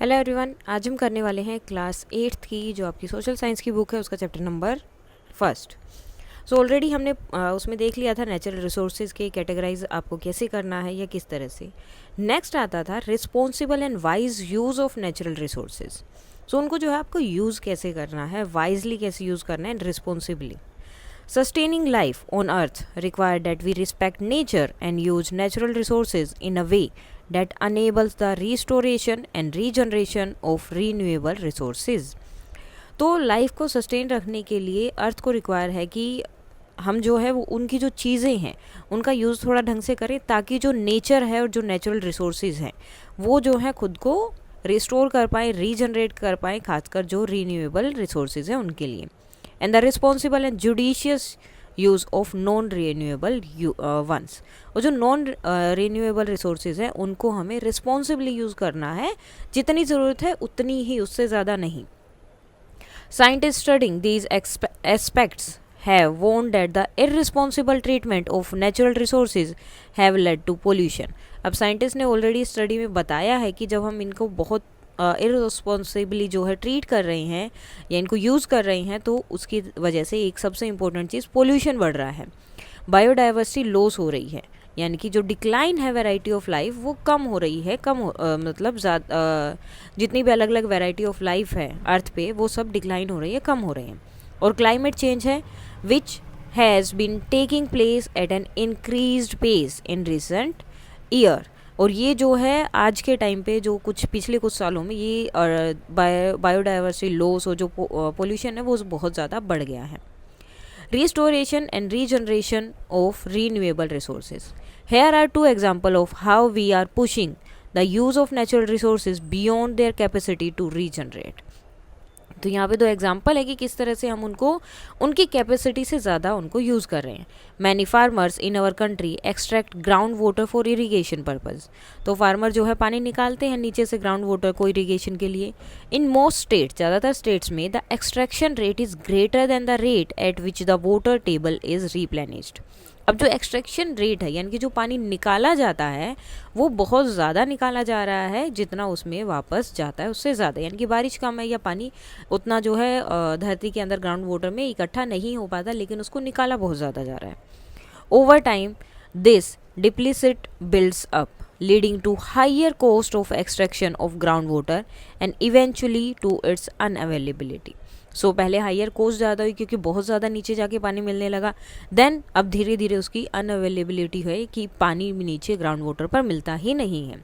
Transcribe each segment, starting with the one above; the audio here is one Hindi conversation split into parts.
हेलो एवरीवन, आज हम करने वाले हैं क्लास 8th की जो आपकी सोशल साइंस की बुक है उसका chapter number first. So already हमने उसमें देख लिया था नेचुरल रिसोर्सेज के कैटेगराइज आपको कैसे करना है या किस तरह से। नेक्स्ट आता था responsible and wise use of natural resources. So उनको जो है आपको यूज़ कैसे करना है, वाइजली कैसे यूज़ करना है and responsibly. Sustaining life on Earth requires that we respect nature and use natural resources in a way that enables the restoration and regeneration of renewable resources. तो लाइफ को सस्टेन रखने के लिए अर्थ को रिक्वायर है कि हम जो है वो उनकी जो चीज़ें हैं उनका यूज़ थोड़ा ढंग से करें, ताकि जो नेचर है और जो नेचुरल रिसोर्सेज हैं वो जो है खुद को रिस्टोर कर पाएँ, रीजनरेट कर पाएँ, खासकर जो रीन्यूएबल रिसोर्सेज हैं उनके लिए। And the responsible and judicious use of non renewable ones, और जो नॉन रीन्यूएबल रिसोर्सेज हैं उनको हमें रिस्पॉन्सिबली यूज़ करना है, जितनी ज़रूरत है उतनी ही, उससे ज़्यादा नहीं। Scientists studying these aspects have warned that the irresponsible treatment of natural resources have led to pollution. अब साइंटिस्ट ने ऑलरेडी स्टडी में बताया है कि जब हम इनको बहुत इररिस्पॉन्सिबली जो है ट्रीट कर रहे हैं या इनको यूज़ कर रहे हैं तो उसकी वजह से एक सबसे इम्पोर्टेंट चीज़ पोल्यूशन बढ़ रहा है, बायोडाइवर्सिटी लॉस हो रही है, यानी कि जो डिक्लाइन है वैरायटी ऑफ लाइफ वो कम हो रही है, मतलब जितनी भी अलग अलग वैरायटी ऑफ लाइफ है अर्थ पे वो सब डिक्लाइन हो रही है, कम हो रहे हैं। और क्लाइमेट चेंज है which has been taking place at an increased pace in recent year, और ये जो है आज के टाइम पे जो कुछ पिछले कुछ सालों में ये बायोडाइवर्सिटी लॉस और जो पोल्यूशन है वो बहुत ज़्यादा बढ़ गया है। Restoration and regeneration of renewable resources. Here are two examples of how we are pushing the use of natural resources beyond their capacity to regenerate. तो यहाँ पे दो एग्जाम्पल है कि किस तरह से हम उनको उनकी कैपेसिटी से ज़्यादा उनको यूज़ कर रहे हैं। Many farmers in our country extract ground water for irrigation purpose. तो फार्मर जो है पानी निकालते हैं नीचे से ग्राउंड वाटर को इरीगेशन के लिए। इन मोस्ट स्टेट्स, ज़्यादातर स्टेट्स में the extraction rate is greater than the rate at which the water table is replenished. अब जो एक्सट्रैक्शन रेट है यानी कि जो पानी निकाला जाता है वो बहुत ज़्यादा निकाला जा रहा है, जितना उसमें वापस जाता है उससे ज़्यादा, यानी कि बारिश कम है या पानी उतना जो है धरती के अंदर ग्राउंड वाटर में इकट्ठा नहीं हो पाता, लेकिन उसको निकाला बहुत ज़्यादा जा रहा है। Over time this deficit builds up leading to higher cost of extraction of groundwater and eventually to its unavailability. सो पहले हायर कोस्ट ज़्यादा हुई क्योंकि बहुत ज़्यादा नीचे जाके पानी मिलने लगा, देन अब धीरे धीरे उसकी अनअवेलेबिलिटी है कि पानी नीचे ग्राउंड वाटर पर मिलता ही नहीं है।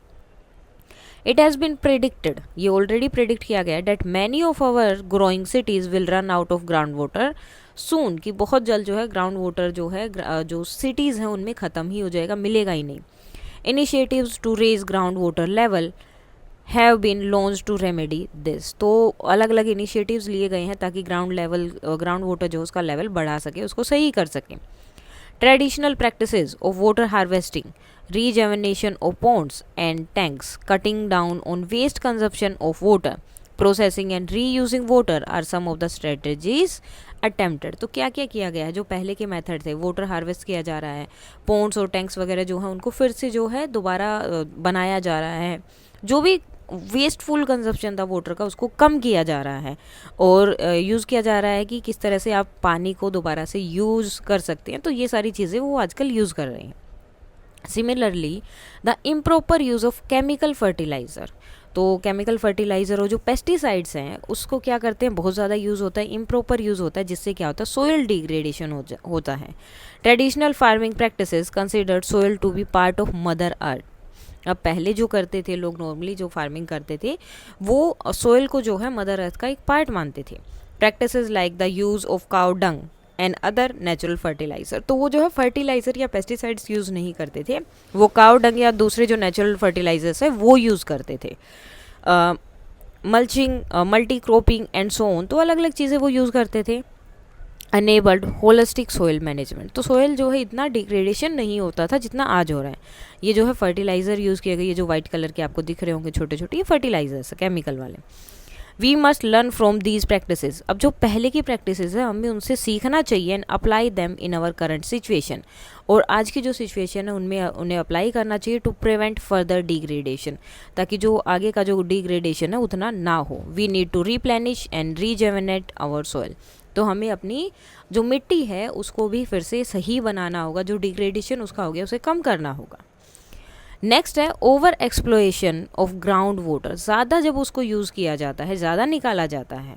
इट हैज़ बिन प्रेडिक्टेड, ये ऑलरेडी प्रेडिक्ट किया गया, that many of our growing cities will run out of ground water soon, कि बहुत जल्द जो है ग्राउंड वाटर जो है जो सिटीज़ हैं उनमें ख़त्म ही हो जाएगा, मिलेगा ही नहीं। Initiatives to raise ground water level have been launch to remedy this, तो अलग अलग इनिशिएटिव्स लिए गए हैं ताकि ग्राउंड वाटर जो उसका लेवल बढ़ा सके, उसको सही कर सकें। Traditional practices of water harvesting, rejuvenation of ponds and tanks, cutting down on waste consumption of water, processing and reusing water are some of the strategies attempted. तो क्या क्या किया गया है, जो पहले के मेथड थे, वाटर हार्वेस्ट किया जा रहा है, पॉन्ड्स और टैंक्स वगैरह जो है उनको फिर से जो है दोबारा बनाया जा रहा है, जो भी वेस्टफुल कंजप्शन था वाटर का उसको कम किया जा रहा है, और यूज़ किया जा रहा है कि किस तरह से आप पानी को दोबारा से यूज़ कर सकते हैं। तो ये सारी चीज़ें वो आजकल यूज़ कर रहे हैं। Similarly the improper use of chemical fertiliser, तो केमिकल फर्टिलाइज़र और जो पेस्टिसाइड्स हैं उसको क्या करते हैं, बहुत ज़्यादा यूज़ होता है, इम्प्रॉपर यूज़ होता है, जिससे क्या होता है, सोयल डिग्रेडेशन होता है। Traditional farming practices considered soil to be part of mother earth. अब पहले जो करते थे लोग, नॉर्मली जो फार्मिंग करते थे वो सोयल को जो है मदर अर्थ का एक पार्ट मानते थे। Practices like the use of cow dung and other natural fertiliser, तो वो जो है फर्टिलाइज़र या पेस्टिसाइड्स यूज़ नहीं करते थे, वो काउ डंग या दूसरे जो नेचुरल फर्टिलाइजर्स है वो यूज़ करते थे। Mulching, multi cropping and so on, तो अलग अलग चीज़ें वो यूज़ करते थे। अनेबल्ड होलिस्टिक सोयल मैनेजमेंट, तो सोयल जो है इतना डिग्रेडेशन नहीं होता था जितना आज हो रहा है। ये जो है फर्टिलाइज़र यूज़ किए गए, ये जो वाइट कलर के आपको दिख रहे होंगे छोटे छोटे, ये फर्टिलाइजर्स केमिकल वाले। We must learn from these practices. अब जो पहले की प्रैक्टिसेस है हमें उनसे सीखना चाहिए and apply them in our current situation, और आज की जो सिचुएशन है उनमें उन्हें अप्लाई करना चाहिए टू प्रिवेंट फर्दर डिग्रेडेशन, ताकि जो आगे का जो डिग्रेडेशन है उतना ना हो। We need to replenish and rejuvenate our soil. तो हमें अपनी जो मिट्टी है उसको भी फिर से सही बनाना होगा, जो डिग्रेडेशन उसका हो गया उसे कम करना होगा। नेक्स्ट है ओवर एक्सप्लोएशन ऑफ ग्राउंड वाटर। ज़्यादा जब उसको यूज़ किया जाता है, ज़्यादा निकाला जाता है,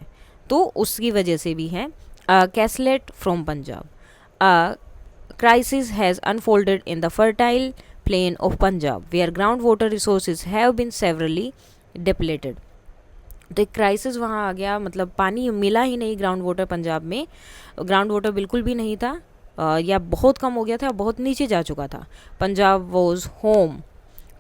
तो उसकी वजह से भी है। कैसलेट from Punjab, crisis has unfolded in the fertile plain of Punjab, where groundwater resources have been severely depleted। तो एक क्राइसिस वहाँ आ गया, मतलब पानी मिला ही नहीं ग्राउंड वाटर पंजाब में, ग्राउंड वाटर बिल्कुल भी नहीं था, या बहुत कम हो गया था, बहुत नीचे जा चुका था। Punjab was home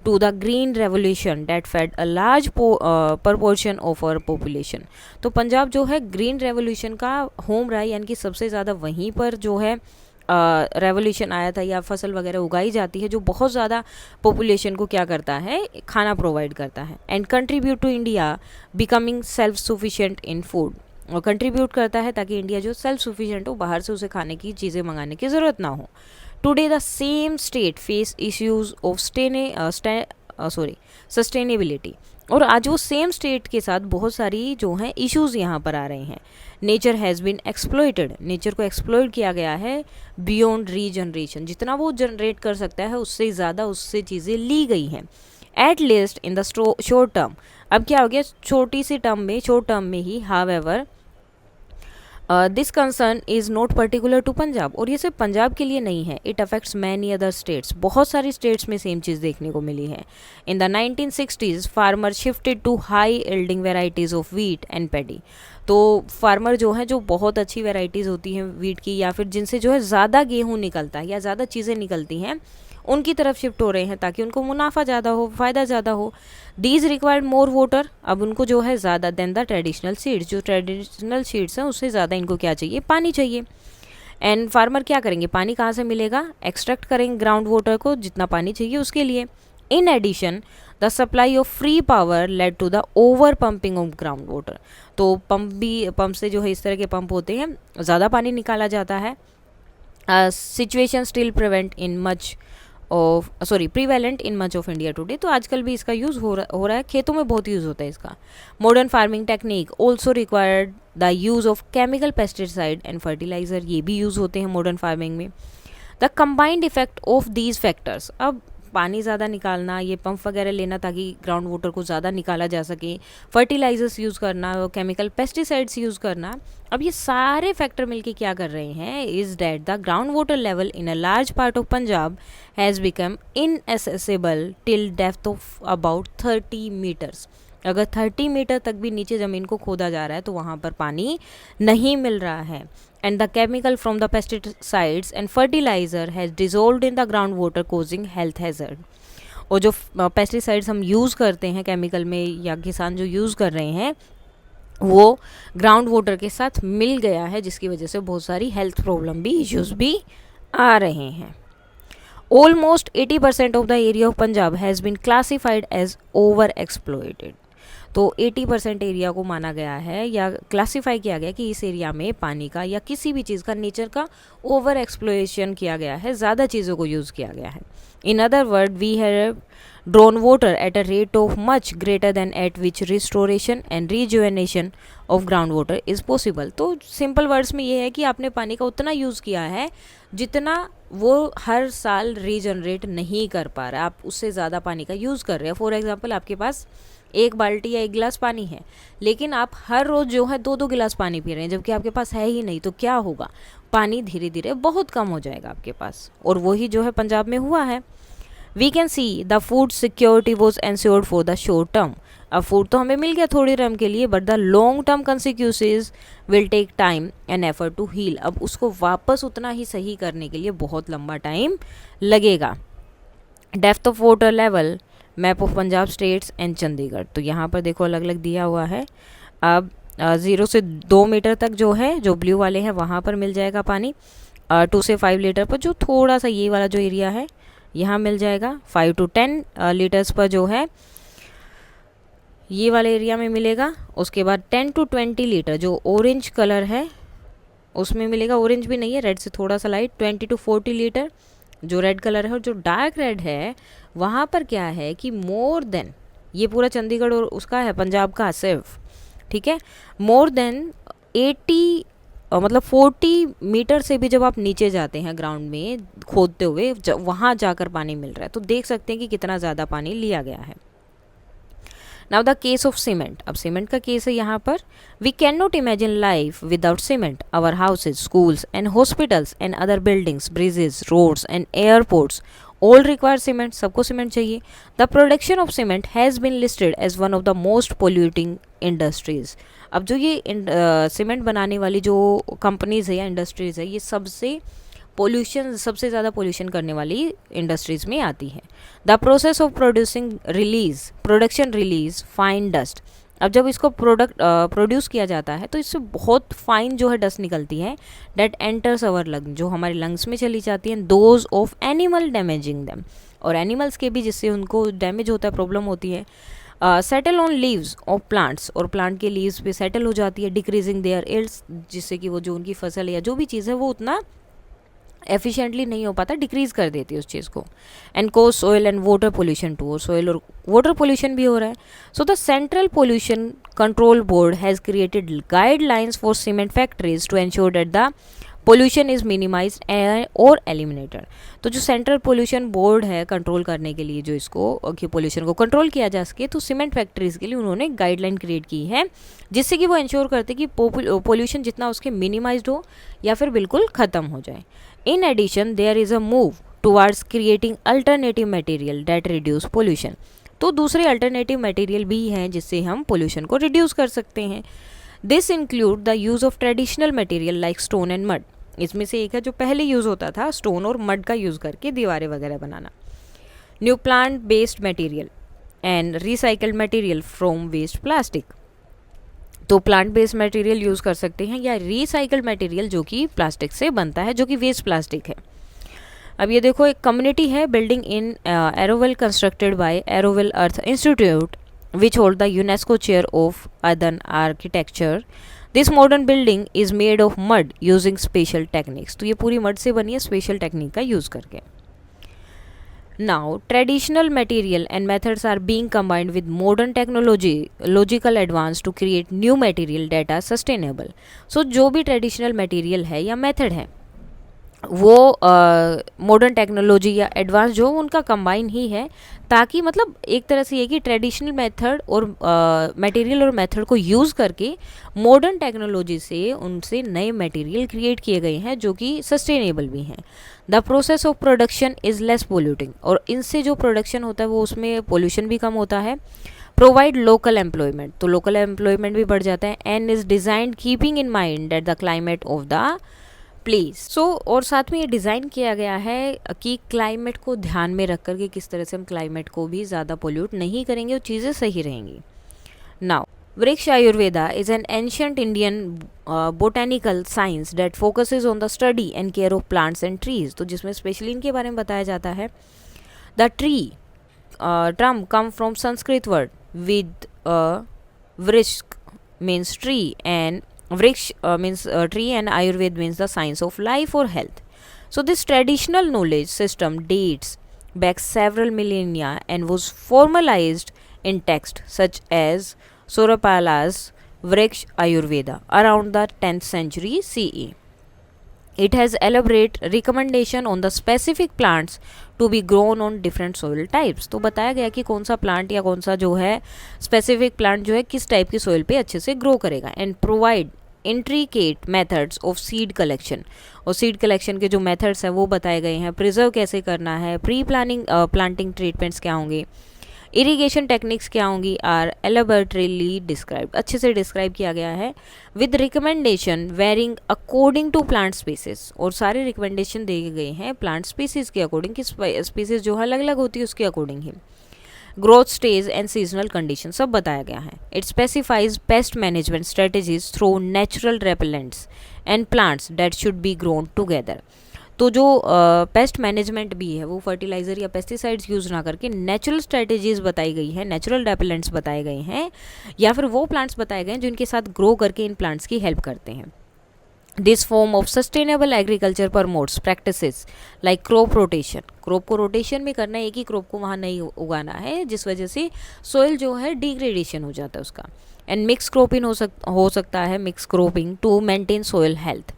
to the green revolution that fed a large proportion of our population. तो पंजाब जो है ग्रीन रेवोल्यूशन का होम रहा है, यानी कि सबसे ज़्यादा वहीं पर जो है रेवोल्यूशन आया था या फसल वगैरह उगाई जाती है, जो बहुत ज़्यादा पॉपुलेशन को क्या करता है, खाना प्रोवाइड करता है। And contribute to India becoming self sufficient in food, और कंट्रीब्यूट करता है ताकि इंडिया जो सेल्फ सफिशिएंट हो, बाहर से उसे खाने की चीज़ें मंगाने की ज़रूरत ना हो। Today the same state face issues of sustainability, और आज वो सेम स्टेट के साथ बहुत सारी जो हैं इश्यूज यहाँ पर आ रहे हैं। Nature has been exploited, nature को एक्सप्लॉइट किया गया है बियॉन्ड रीजनरेशन, जितना वो जनरेट कर सकता है उससे ज़्यादा उससे चीज़ें ली गई हैं। At least in the short term, अब क्या हो गया, छोटी सी टर्म में, शॉर्ट टर्म में ही, however this concern is not particular to Punjab, और ये सिर्फ पंजाब के लिए नहीं है, it affects many other states, बहुत सारी स्टेट्स में सेम चीज़ देखने को मिली है। In the 1960s farmer shifted to high yielding varieties of wheat and paddy. तो फार्मर जो हैं, जो बहुत अच्छी वेराइटीज़ होती हैं वीट की, या फिर जिनसे जो है ज़्यादा गेहूँ निकलता है या ज़्यादा चीज़ें निकलती हैं, उनकी तरफ शिफ्ट हो रहे हैं ताकि उनको मुनाफा ज़्यादा हो, फ़ायदा ज़्यादा हो। दीज रिक्वायर्ड मोर वाटर, अब उनको जो है ज़्यादा देन द ट्रेडिशनल सीड्स, जो ट्रेडिशनल सीड्स हैं उससे ज़्यादा इनको क्या चाहिए, पानी चाहिए। एंड फार्मर क्या करेंगे, पानी कहाँ से मिलेगा, एक्सट्रैक्ट करेंगे ग्राउंड वाटर को, जितना पानी चाहिए उसके लिए। In addition the supply of free power led to the over pumping of ground water. तो पंप से जो है इस तरह के पंप होते हैं, ज़्यादा पानी निकाला जाता है। Situation still prevalent in much of India today. तो आजकल भी इसका यूज़ हो रहा है, खेतों में बहुत यूज़ होता है इसका। Modern farming technique also required the use of chemical pesticide and fertiliser, ये भी यूज़ होते हैं मॉडर्न फार्मिंग में। The combined effect of these factors, अब पानी ज़्यादा निकालना, ये पंप वगैरह लेना ताकि ग्राउंड वाटर को ज़्यादा निकाला जा सके, फर्टिलाइजर्स यूज़ करना, केमिकल पेस्टिसाइड्स यूज़ करना, अब ये सारे फैक्टर मिलके क्या कर रहे हैं, is that the ground water level in a large part of Punjab has become inaccessible till depth of about 30 metres. अगर 30 मीटर तक भी नीचे ज़मीन को खोदा जा रहा है तो वहाँ पर पानी नहीं मिल रहा है। and the chemical from the pesticides and fertilizer has dissolved in the groundwater causing health hazard। और जो पेस्टिसाइड्स हम यूज़ करते हैं केमिकल में, या किसान जो यूज़ कर रहे हैं, वो ग्राउंड वाटर के साथ मिल गया है, जिसकी वजह से बहुत सारी हेल्थ प्रॉब्लम भी, इश्यूज़ भी आ रहे हैं। Almost 80% of the area of Punjab has been classified as over exploited. तो 80% एरिया को माना गया है या क्लासिफाई किया गया कि इस एरिया में पानी का या किसी भी चीज़ का, नेचर का ओवर एक्सप्लोरेशन किया गया है, ज़्यादा चीज़ों को यूज़ किया गया है। In other word we have drawn water at a rate of much greater than at which restoration and rejuvenation of ground water is possible. तो सिंपल वर्ड्स में ये है कि आपने पानी का उतना यूज़ किया है जितना वो हर साल रीजनरेट नहीं कर पा रहा है, आप उससे ज़्यादा पानी का यूज़ कर रहे हैं। फॉर एग्जाम्पल, आपके पास एक बाल्टी या एक गिलास पानी है, लेकिन आप हर रोज़ जो है 2-2 गिलास पानी पी रहे हैं, जबकि आपके पास है ही नहीं, तो क्या होगा, पानी धीरे धीरे बहुत कम हो जाएगा आपके पास। और वही जो है पंजाब में हुआ है। We can see the food security was ensured for the short term. अब फूड तो हमें मिल गया थोड़ी टर्म के लिए, but the long term consequences will take time and effort to heal. अब उसको वापस उतना ही सही करने के लिए बहुत लंबा टाइम लगेगा। Depth of water level, map of Punjab states and Chandigarh. तो यहाँ पर देखो अलग अलग दिया हुआ है। अब 0 से 2 मीटर तक जो है, जो ब्लू वाले हैं वहाँ पर मिल जाएगा पानी। 2 से 5 लीटर पर जो थोड़ा सा ये वाला जो एरिया है यहाँ मिल जाएगा। 5 to 10 लीटर्स पर जो है ये वाले एरिया में मिलेगा। उसके बाद 10 to 20 लीटर जो ऑरेंज कलर है उसमें मिलेगा, ऑरेंज भी नहीं है, रेड से थोड़ा सा लाइट, 20 to 40 लीटर जो रेड कलर है। और जो डार्क रेड है वहाँ पर क्या है कि मोर देन, ये पूरा चंडीगढ़ और उसका है, पंजाब का सिर्फ, ठीक है, मोर देन 80 मतलब 40 मीटर से भी जब आप नीचे जाते हैं ग्राउंड में खोदते हुए, वहाँ जाकर पानी मिल रहा है, तो देख सकते हैं कि कितना ज़्यादा पानी लिया गया है। Now the case of cement, अब सीमेंट का केस है यहाँ पर। We can not imagine life without cement. Our houses, schools and hospitals and other buildings, bridges, roads and airports all require cement, सबको सीमेंट चाहिए। The production of cement has been listed as one of the most polluting industries. अब जो ये सीमेंट बनाने वाली जो कंपनीज है या इंडस्ट्रीज है, ये सबसे सबसे ज़्यादा पोल्यूशन करने वाली इंडस्ट्रीज़ में आती है। The process of production release fine dust. अब जब इसको प्रोड्यूस किया जाता है तो इससे बहुत फाइन जो है डस्ट निकलती है, डेट एंटर्स अवर लंग, जो हमारे लंग्स में चली जाती हैं, those of animal damaging them, और एनिमल्स के भी जिससे उनको डैमेज होता है, प्रॉब्लम होती है। Settle on leaves of plants, और प्लांट के लीव्स पे सेटल हो जाती है, डिक्रीजिंग देयर यील्ड्स, जिससे कि वो जो उनकी फसल या जो भी चीज़ है वो उतना एफिशिएंटली नहीं हो पाता, डिक्रीज कर देती है उस चीज़ को। And cause soil and water pollution too, और सोयल और वाटर पोल्यूशन भी हो रहा है। So the central pollution control board has created guidelines for cement factories to ensure that the pollution is minimised और एलिमिनेटेड। तो जो सेंट्रल पोल्यूशन बोर्ड है कंट्रोल करने के लिए, जो इसको कि पोल्यूशन को कंट्रोल किया जा सके, तो सीमेंट फैक्ट्रीज़ के लिए उन्होंने गाइडलाइन क्रिएट की है, जिससे कि वो इंश्योर करते कि पोल्यूशन जितना उसके मिनिमाइज्ड हो या फिर बिल्कुल ख़त्म हो जाए। In addition, there is a move towards creating alternative material that reduce pollution. तो दूसरे अल्टरनेटिव मटेरियल भी हैं जिससे हम पोल्यूशन को रिड्यूस कर सकते हैं। This include the use of traditional material like stone and mud. इसमें से एक है जो पहले यूज़ होता था, स्टोन और मड का यूज़ करके दीवारें वगैरह बनाना। New plant based material and recycled material from waste plastic. तो प्लांट बेस्ड मटेरियल यूज़ कर सकते हैं या रिसाइकल्ड मटेरियल जो कि प्लास्टिक से बनता है, जो कि वेस्ट प्लास्टिक है। अब ये देखो, एक कम्युनिटी है building in Auroville constructed by Auroville Earth Institute which hold the UNESCO chair of urban architecture. This modern building is made of mud using special techniques. तो ये पूरी मड से बनी है स्पेशल टेक्निक का यूज़ करके। Now, traditional material and methods are being combined with modern technological advance to create new material that are sustainable. So, जो भी traditional material है या method है वो मॉडर्न टेक्नोलॉजी या एडवांस जो उनका कंबाइन ही है, ताकि मतलब एक तरह से ये कि ट्रेडिशनल मेथड और मटेरियल और मेथड को यूज़ करके मॉडर्न टेक्नोलॉजी से उनसे नए मटेरियल क्रिएट किए गए हैं जो कि सस्टेनेबल भी हैं। The process of production is less polluting, और इनसे जो प्रोडक्शन होता है वो उसमें पोल्यूशन भी कम होता है। प्रोवाइड लोकल एम्प्लॉयमेंट, तो लोकल एम्प्लॉयमेंट भी बढ़ जाता है। And is designed keeping in mind that the climate of the place. So और साथ में ये डिज़ाइन किया गया है कि क्लाइमेट को ध्यान में रख कर के किस तरह से हम क्लाइमेट को भी ज़्यादा पोल्यूट नहीं करेंगे और चीज़ें सही रहेंगी। Now, Vriksha Ayurveda is an ancient Indian botanical science that focuses on the study and care of plants and trees. तो जिसमें स्पेशली इनके बारे में बताया जाता है। The tree term come from Sanskrit word with Vriksha means tree and Vriksha means tree, and Ayurveda means the science of life or health. So this traditional knowledge system dates back several millennia and was formalized in text such as Surapala's Vriksha Ayurveda around the 10th century CE. It has elaborate recommendation on the specific plants to be grown on different soil types. तो बताया गया कि कौन सा प्लांट या कौन सा जो है स्पेसिफिक प्लांट जो है किस टाइप की सोइल पे अच्छे से ग्रो करेगा। And provide intricate methods of seed collection, और सीड कलेक्शन के जो मेथड्स हैं वो बताए गए हैं। प्रिजर्व कैसे करना है, प्री प्लानिंग प्लांटिंग ट्रीटमेंट्स क्या होंगे, इरिगेशन टेक्निक्स क्या होंगी, आर एलेबोरेटरीली डिस्क्राइब्ड, अच्छे से डिस्क्राइब किया गया है। With recommendation varying according to plant species, और सारे रिकमेंडेशन दिए गए हैं प्लांट स्पीसीज के अकॉर्डिंग, कि स्पीसीज जो है अलग अलग होती है उसके अकॉर्डिंग ही। Growth stage and seasonal condition सब बताया गया है। It specifies pest management strategies through natural repellents and plants that should be grown together. तो जो पेस्ट मैनेजमेंट भी है वो फर्टिलाइज़र या पेस्टिसाइड्स यूज़ ना करके नेचुरल स्ट्रेटेजीज़ बताई गई है, नेचुरल रेपेलेंट्स बताए गए हैं, या फिर वो प्लांट्स बताए गए हैं जिनके साथ ग्रो करके इन प्लांट्स की हेल्प करते हैं। This form of sustainable agriculture promotes practices like crop rotation. Crop को रोटेशन में करना है, एक ही क्रॉप को वहाँ नहीं उगाना है, जिस वजह से सोइल जो है डिग्रेडेशन हो जाता है उसका। एंड मिक्स क्रॉपिंग हो सकता है, mix cropping to maintain soil health.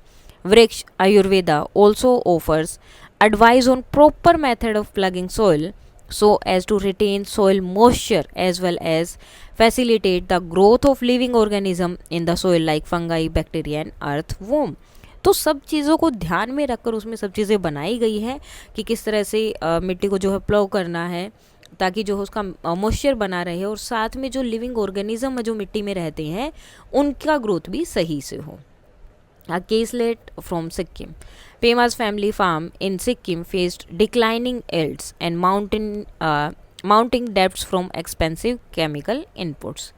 Vriksha Ayurveda also offers advice on proper method of plugging soil so as to retain soil moisture as well as facilitate the growth of living organism in the soil like fungi, bacteria and earthworm। तो सब चीज़ों को ध्यान में रखकर उसमें सब चीज़ें बनाई गई हैं कि किस तरह से मिट्टी को जो है प्लॉव करना है ताकि जो है उसका मॉइस्चर बना रहे और साथ में जो लिविंग ऑर्गेनिज्म जो मिट्टी में रहते हैं उनका ग्रोथ भी सही से हो। A caselet from Sikkim. Pema's family farm in Sikkim faced declining yields and mounting debts from expensive chemical inputs।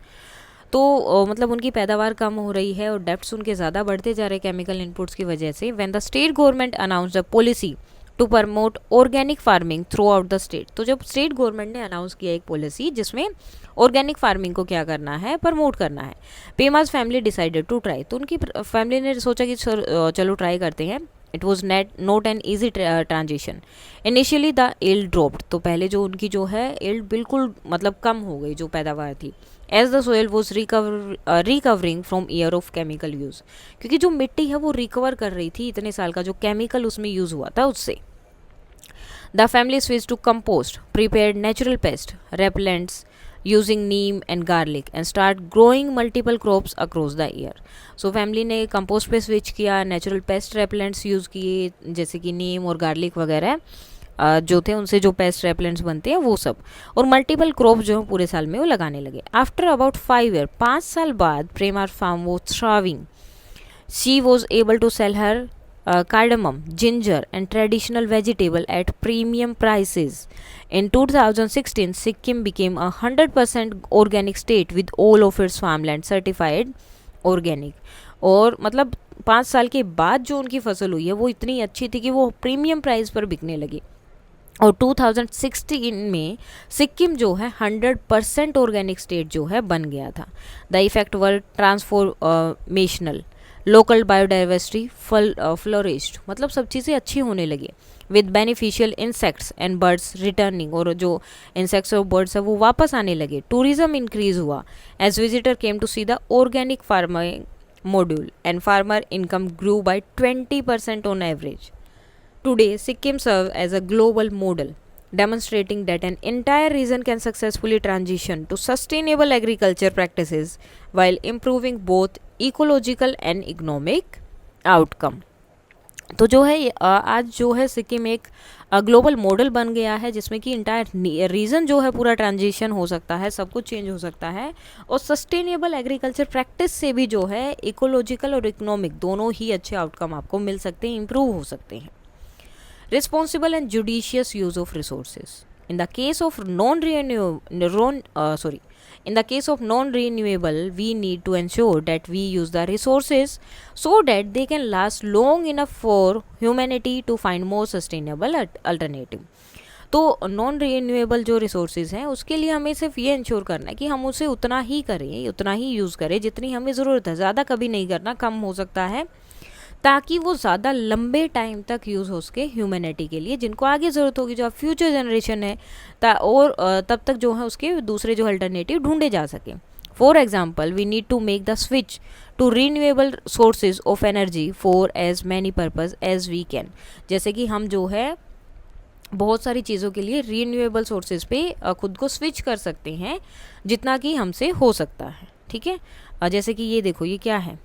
तो मतलब उनकी पैदावार कम हो रही है और डेप्ट्स उनके ज़्यादा बढ़ते जा रहे केमिकल इनपुट्स की वजह से। When the state government announced a policy to promote organic farming throughout the state. तो जब स्टेट गवर्नमेंट ने अनाउंस किया एक पॉलिसी जिसमें ऑर्गेनिक फार्मिंग को क्या करना है, प्रमोट करना है, पेमाज फैमिली डिसाइडेड टू ट्राई। तो उनकी फैमिली ने सोचा कि चलो ट्राई करते हैं। It was not an easy transition. Initially the yield dropped. तो पहले जो उनकी जो है यील्ड बिल्कुल मतलब कम हो गई जो पैदावार थी। As the soil was recovering from year of chemical use. क्योंकि जो मिट्टी है वो रिकवर कर रही थी इतने साल का जो केमिकल उसमें यूज़ हुआ था उससे। The family switch to compost, prepared natural pest repellents using neem and garlic and start growing multiple crops across the year। So family ने कंपोस्ट पे स्विच किया, नेचुरल पेस्ट रेपेलेंट्स यूज़ किए जैसे कि नीम और गार्लिक वगैरह जो थे उनसे जो पेस्ट रेपेलेंट्स बनते हैं वो सब, और मल्टीपल क्रॉप जो है पूरे साल में वो लगाने लगे। आफ्टर अबाउट 5 ईयर, 5 साल बाद प्रेमार farm was thriving. She was able to sell her cardamom, ginger and traditional vegetable at premium prices। In 2016, Sikkim became a 100% organic state with all of its farmland certified organic। और मतलब 5 साल के बाद जो उनकी फसल हुई है वो इतनी अच्छी थी कि वो प्रीमियम प्राइस पर बिकने लगी। और 2016 में सिक्किम जो है 100% ऑर्गेनिक स्टेट जो है बन गया था। The effect were transformational, local biodiversity flourished. मतलब सब चीज़ें अच्छी होने लगी with beneficial insects and birds returning. और जो इंसेक्ट्स और बर्ड्स है वो वापस आने लगे। टूरिज्म इंक्रीज हुआ as visitor came to see the organic farming module and farmer income grew by 20% on average. Today, Sikkim serves as a global model, demonstrating that an entire region can successfully transition to sustainable agriculture practices while improving both ecological and economic outcome। तो जो है आज जो है सिक्किम एक ग्लोबल मॉडल बन गया है जिसमें कि इंटायर रीजन जो है पूरा ट्रांजिशन हो सकता है, सब कुछ चेंज हो सकता है, और सस्टेनेबल एग्रीकल्चर प्रैक्टिस से भी जो है इकोलॉजिकल और इकोनॉमिक दोनों ही अच्छे आउटकम आपको मिल सकते हैं, इंप्रूव हो सकते हैं। Responsible and judicious use of resources. In the case of non-renewable, we need to ensure that we use the resources so that they can last long enough for humanity to find more sustainable alternative। तो नॉन रीन्यूएबल जो रिसोर्सेज हैं उसके लिए हमें सिर्फ ये इंश्योर करना है कि हम उसे उतना ही करें, उतना ही यूज़ करें जितनी हमें ज़रूरत है। ज़्यादा कभी नहीं करना, कम हो सकता है, ताकि वो ज़्यादा लंबे टाइम तक यूज़ हो सके ह्यूमैनिटी के लिए, जिनको आगे ज़रूरत होगी, जो फ्यूचर जनरेशन है, और तब तक जो है उसके दूसरे जो अल्टरनेटिव ढूंढे जा सकें। For example, we need to make the switch to renewable sources of energy for as many purpose as we can. जैसे कि हम जो है बहुत सारी चीज़ों के लिए रीन्यूएबल सोर्सेज पे खुद को स्विच कर सकते हैं जितना कि हमसे हो सकता है। ठीक है, जैसे कि ये देखो, ये क्या है,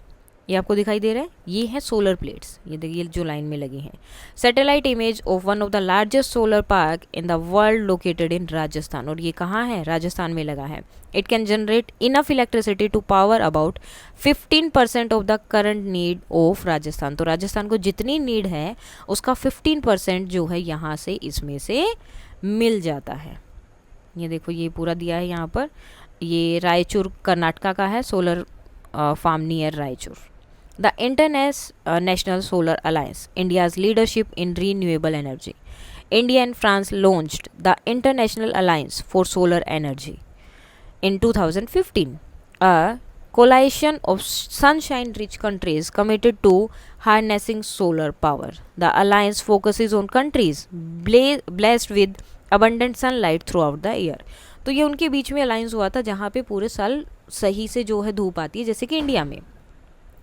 ये आपको दिखाई दे रहा है, ये है सोलर प्लेट्स। ये देखिए जो लाइन में लगी हैं। Satellite image of one of the largest solar park in the world located in Rajasthan. और ये कहाँ है, राजस्थान में लगा है। It can generate enough electricity to power about 15% of the current need of Rajasthan. तो राजस्थान को जितनी नीड है उसका 15% जो है यहाँ से इसमें से मिल जाता है। ये देखो, ये पूरा दिया है यहाँ पर। ये रायचूर कर्नाटका का है, solar farm near Raichur. The International Solar Alliance, India's leadership in renewable energy. India and France launched the International Alliance for Solar Energy in 2015, a coalition of sunshine rich countries committed to harnessing solar power. The alliance focuses on countries blessed with abundant sunlight throughout the year. तो ये उनके बीच में अलायंस हुआ था जहाँ पे पूरे साल सही से जो है धूप आती है, जैसे कि इंडिया में.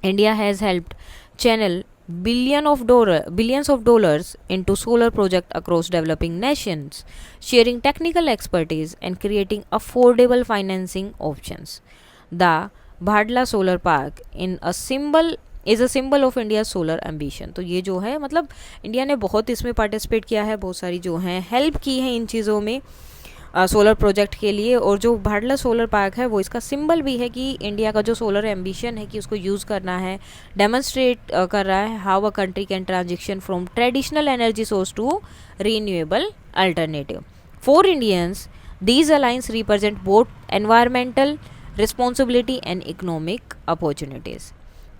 India has helped channel billions of dollars into solar projects across developing nations, sharing technical expertise and creating affordable financing options. The Bhadla Solar Park is a symbol of India's solar ambition. तो ये जो है मतलब इंडिया ने बहुत इसमें पार्टिसिपेट किया है, बहुत सारी जो हैं हेल्प की है इन चीज़ों में सोलर प्रोजेक्ट के लिए. और जो भाडला सोलर पार्क है वो इसका सिंबल भी है कि इंडिया का जो सोलर एम्बिशन है कि उसको यूज़ करना है, डेमोन्स्ट्रेट कर रहा है how a country can transition from traditional energy source to renewable alternative. For Indians these alliances represent both environmental responsibility and economic opportunities.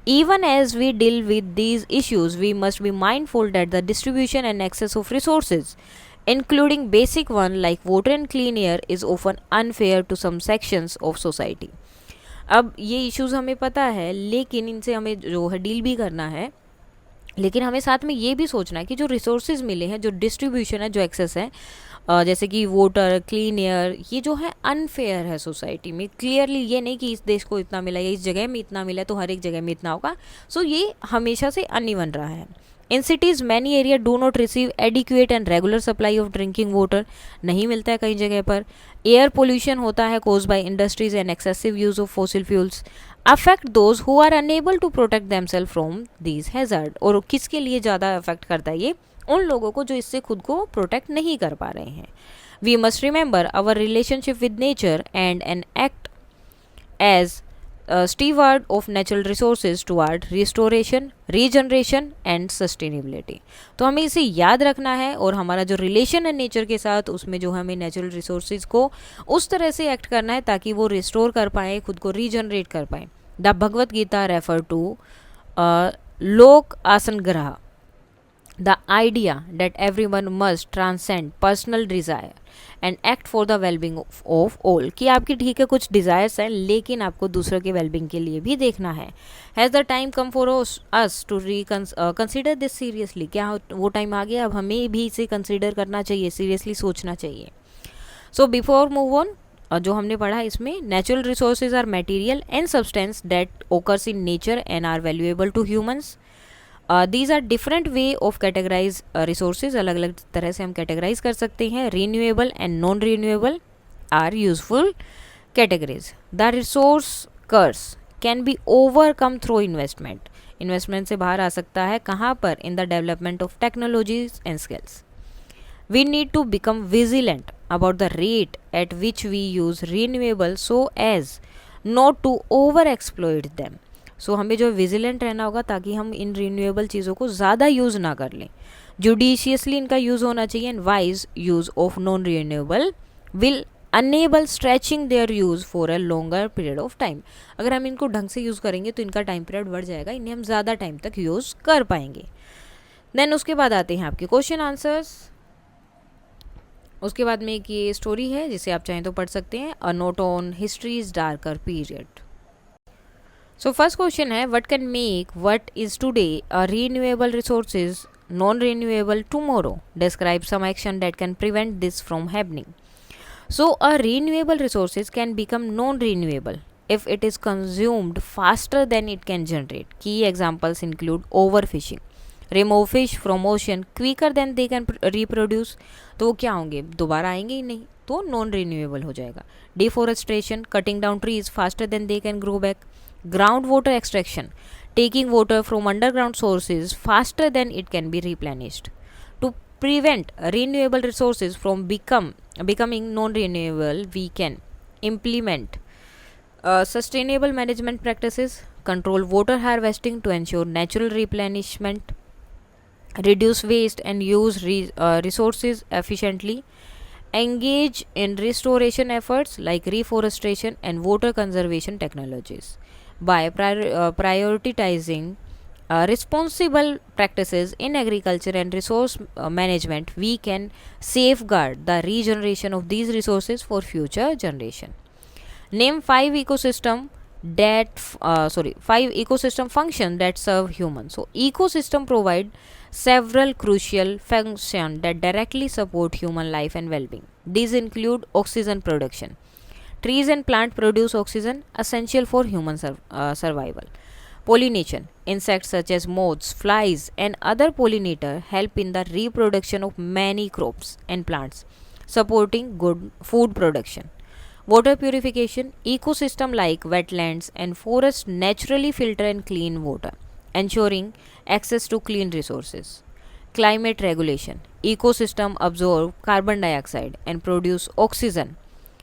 Even as we deal with these issues, we must be mindful that the distribution and access of resources, including basic one like water and clean air, is often unfair to some sections of society. अब ये इश्यूज़ हमें पता है, लेकिन इनसे हमें जो है डील भी करना है, लेकिन हमें साथ में ये भी सोचना है कि जो रिसोर्सेज मिले हैं, जो डिस्ट्रीब्यूशन है, जो एक्सेस है, जैसे कि वाटर, क्लीन एयर, ये जो है अनफेयर है सोसाइटी में. क्लियरली ये नहीं कि इस देश को इतना मिला या इस जगह में इतना मिला तो हर एक जगह में इतना होगा. सो ये हमेशा से अनइवन रहा है. In cities many area do not receive adequate and regular supply of drinking water, नहीं मिलता है कई जगह पर. एयर पोल्यूशन होता है cause by industries and excessive use of fossil fuels affect those who are unable to protect themselves from these hazard. और किसके लिए ज़्यादा अफेक्ट करता है ये? उन लोगों को जो इससे खुद को प्रोटेक्ट नहीं कर पा रहे हैं. We must remember our relationship with nature and an act as steward of natural resources toward restoration, regeneration and sustainability. तो हमें इसे याद रखना है और हमारा जो रिलेशन है नेचर के साथ, उसमें जो हमें नेचुरल रिसोर्सेज को उस तरह से एक्ट करना है ताकि वो रिस्टोर कर पाएँ, खुद को रीजनरेट कर पाएँ. The Bhagavad Gita refer to लोक आसन ग्रह, the idea that everyone must transcend personal desire and act for the well-being of all. कि आपकी ठीक है कुछ डिज़ायर्स हैं, लेकिन आपको दूसरों के वेलबिंग के लिए भी देखना है. Has the time come for us to consider this seriously. क्या वो टाइम आ गया, अब हमें भी इसे कंसिडर करना चाहिए, सीरियसली सोचना चाहिए. सो बिफोर मूव ऑन, जो हमने पढ़ा इसमें, natural resources are material and substance that occurs in nature and are valuable to humans. These are different way of categorise resources. अलग अलग तरह से हम कैटेगराइज कर सकते हैं. Renewable and non renewable are useful categories. The resource curse can be overcome through investment. Investment से बाहर आ सकता है कहाँ पर? In the development of technologies and skills. We need to become vigilant about the rate at which we use renewable so as not to over exploit them. सो हमें जो विजिलेंट रहना होगा ताकि हम इन रीन्यूएबल चीज़ों को ज़्यादा यूज़ ना कर लें. जुडिशियसली इनका यूज़ होना चाहिए and wise use of non renewable will enable stretching their use for a longer period of time. अगर हम इनको ढंग से यूज़ करेंगे तो इनका टाइम पीरियड बढ़ जाएगा, इन्हें हम ज़्यादा टाइम तक यूज़ कर पाएंगे. देन उसके बाद आते हैं आपके क्वेश्चन आंसर्स. उसके बाद में एक ये स्टोरी है जिसे आप चाहें तो पढ़ सकते हैं, a note on histories darker period. So first question है, what can make what is today a renewable resources non renewable tomorrow. Describe some action that can prevent this from happening. So a renewable resources can become non renewable if it is consumed faster than it can generate. Key examples include overfishing, remove fish from ocean quicker than they can reproduce. तो वो क्या होंगे, दोबारा आएंगे ही नहीं, तो नॉन रिन्यूएबल हो जाएगा. Deforestation, cutting down trees faster than they can grow back. Ground water extraction, taking water from underground sources faster than it can be replenished. To prevent renewable resources from becoming non-renewable, we can implement sustainable management practices, control water harvesting to ensure natural replenishment, reduce waste and use resources efficiently, engage in restoration efforts like reforestation and water conservation technologies, By prioritizing responsible practices in agriculture and resource management, we can safeguard the regeneration of these resources for future generation. Name five ecosystem functions that serve humans. So ecosystem provide several crucial functions that directly support human life and well-being. These include oxygen production. Trees and plants produce oxygen essential for human survival. Pollination. Insects such as moths, flies, and other pollinators help in the reproduction of many crops and plants, supporting good food production. Water purification. Ecosystem like wetlands and forests naturally filter and clean water, ensuring access to clean resources. Climate regulation. Ecosystem absorb carbon dioxide and produce oxygen,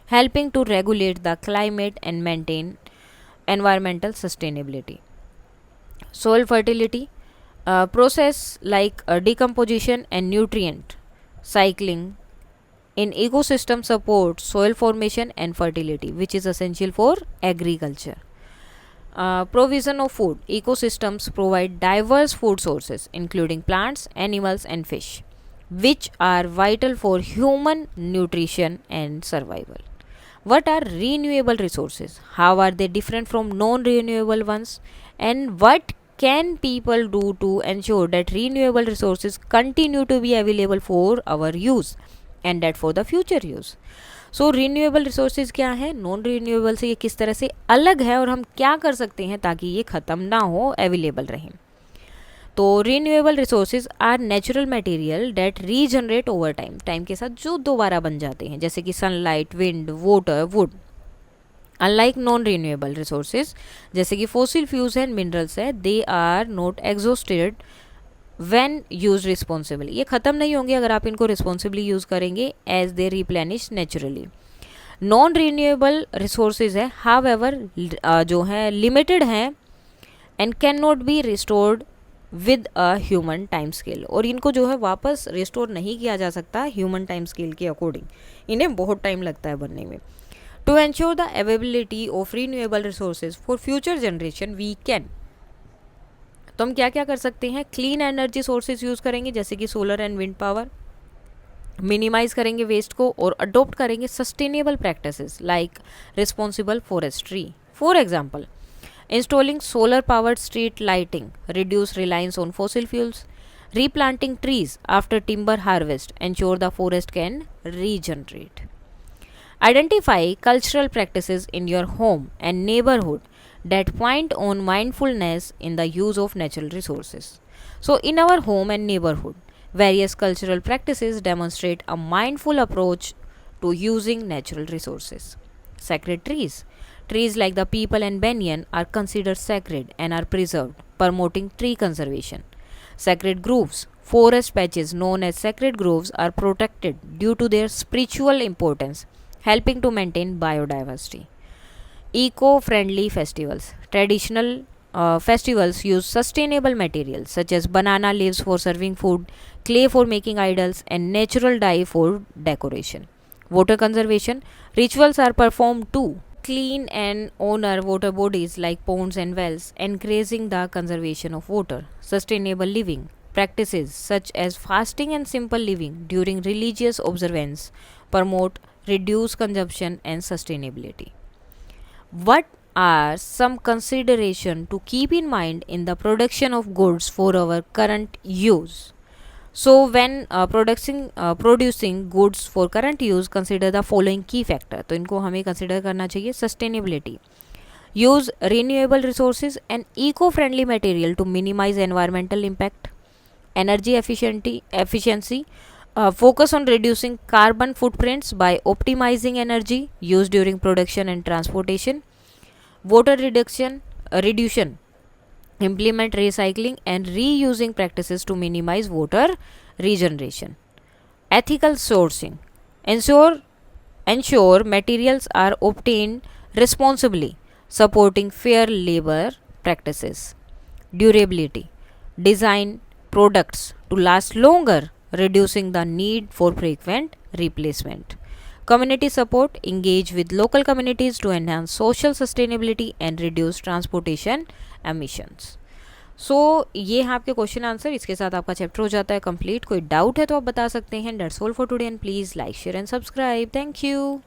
helping to regulate the climate and maintain environmental sustainability. Soil fertility. Process like decomposition and nutrient cycling in ecosystem support soil formation and fertility, which is essential for agriculture. Provision of food. Ecosystems provide diverse food sources, including plants, animals, and fish, which are vital for human nutrition and survival. What are renewable resources? How are they different from non renewable ones? And what can people do to ensure that renewable resources continue to be available for our use and that for the future use? So renewable resources क्या है, नॉन रीन्यूएबल से ये किस तरह से अलग है और हम क्या कर सकते हैं ताकि ये ख़त्म ना हो, अवेलेबल रहें. तो renewable resources are natural material that regenerate over time, time के साथ जो दोबारा बन जाते हैं, जैसे कि sunlight, wind, water, wood. Unlike non renewable resources जैसे कि फॉसिल फ्यूल्स एंड मिनरल्स है, they are not exhausted when use responsibly. ये ख़त्म नहीं होंगे अगर आप इनको रिस्पॉन्सिबली यूज़ करेंगे, as they replenish naturally. Non renewable resources है हाउएवर जो है लिमिटेड हैं and can not be restored with a human time scale, और इनको जो है वापस रिस्टोर नहीं किया जा सकता ह्यूमन टाइम स्केल के अकॉर्डिंग, इन्हें बहुत टाइम लगता है बनने में. To ensure the availability of renewable resources for future generation we can, तो हम क्या क्या कर सकते हैं, क्लीन एनर्जी सोर्सेज यूज़ करेंगे जैसे कि solar and wind power, minimise करेंगे वेस्ट को और अडोप्ट करेंगे sustainable practices like responsible forestry. For example, installing solar powered street lighting, reduce reliance on fossil fuels, replanting trees after timber harvest, ensure the forest can regenerate. Identify cultural practices in your home and neighborhood that point on mindfulness in the use of natural resources. So, in our home and neighborhood, various cultural practices demonstrate a mindful approach to using natural resources. Sacred trees. Trees like the peepal and banyan are considered sacred and are preserved, promoting tree conservation. Sacred groves. Forest patches known as sacred groves are protected due to their spiritual importance, helping to maintain biodiversity. Eco-friendly festivals. Traditional festivals use sustainable materials such as banana leaves for serving food, clay for making idols, and natural dye for decoration. Water conservation. Rituals are performed to clean and honor water bodies like ponds and wells, encouraging the conservation of water. Sustainable living. Practices such as fasting and simple living during religious observance promote reduced consumption and sustainability. What are some consideration to keep in mind in the production of goods for our current use? So, when producing goods for current use, consider the following key factor. तो इनको हमें consider करना चाहिए. Sustainability. Use renewable resources and eco-friendly material to minimize environmental impact. Energy efficiency. Focus on reducing carbon footprints by optimizing energy used during production and transportation. Water reduction. Implement recycling and reusing practices to minimize water regeneration. Ethical sourcing. Ensure materials are obtained responsibly, supporting fair labor practices. Durability. Design products to last longer, reducing the need for frequent replacement. Community support, engage with local communities to enhance social sustainability and reduce transportation emissions. सो ये हैं आपके क्वेश्चन आंसर. इसके साथ आपका चैप्टर हो जाता है कंप्लीट. कोई डाउट है तो आप बता सकते हैं. That's all for today and please like share and subscribe. Thank you.